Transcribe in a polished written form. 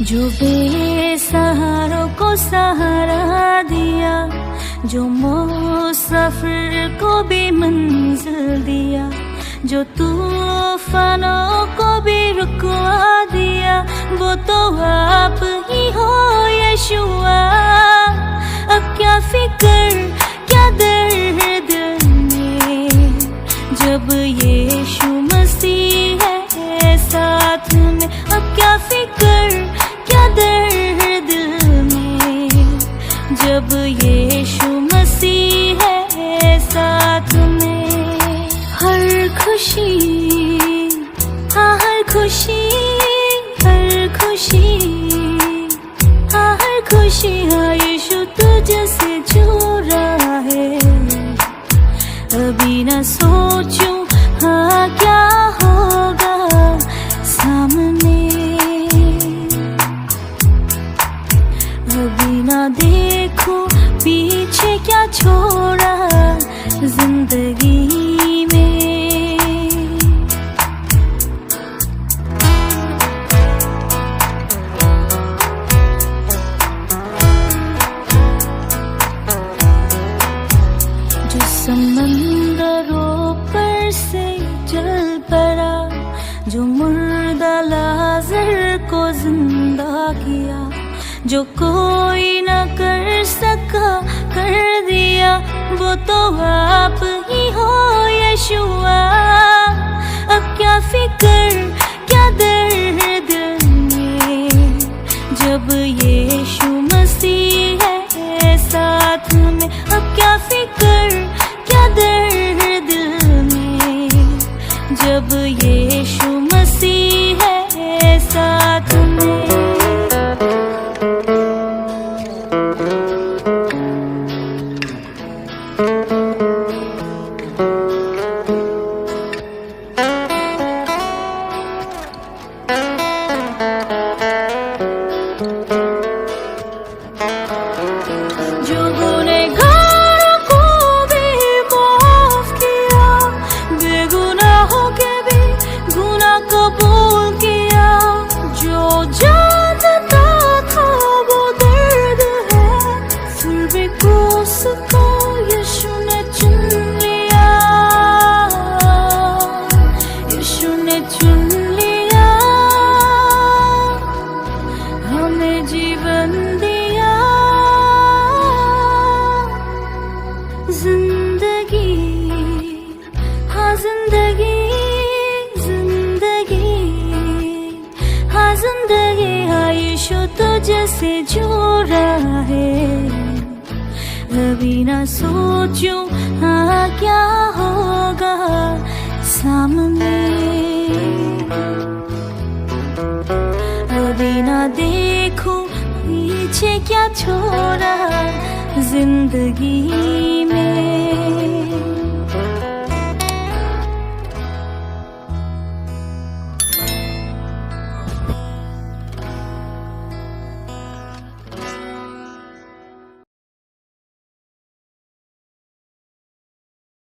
जो बेसहारों को सहारा दिया, जो मुसाफिर को भी मंजिल दिया, जो तूफानों को भी रुकवा दिया, वो तो आप ही हो यशुआ। अब क्या फिक्र क्या दर्द में, जब यीशु मसीह है साथ में। अब क्या फिक्र क्या दर्द में, जब यीशु मसीह है साथ में। हर खुशी हाँ हर खुशी, हर खुशी हाँ हर खुशी, हाँ यीशु तुझसे जुड़ा है। अभी ना सोचूं हाँ क्या होगा सामने, अभी ना देखूं पीछे क्या छोड़ा जिंदगी में। जो समंदरों पर से जल पड़ा, जो मुर्दा लाज़र को जिंदा किया, जो कोई न कर सका कर दिया, वो तो आप ही हो यशुआ। अब क्या फिक्र क्या दर्द में, जब यीशु मसीह है साथ में। अब क्या फिक्र क्या दर्द में, जब यीशु मसीह है साथ में। जो गुनहगारों को भी माफ किया, बेगुनाहों के भी गुनाह कबूल किया, जो जानता था वो दर्द है, फिर भी क्रूस को यीशु ने चुन लिया, यीशु ने चुन लिया, हमें जीवन दिया। जिंदगी हाँ जिंदगी, जिंदगी हाँ जिंदगी, हाँ यीशु तुझसे जुड़ा है। अभी ना सोचूं हाँ क्या होगा सामने, अभी ना देखूं पीछे क्या छोड़ा जिंदगी में।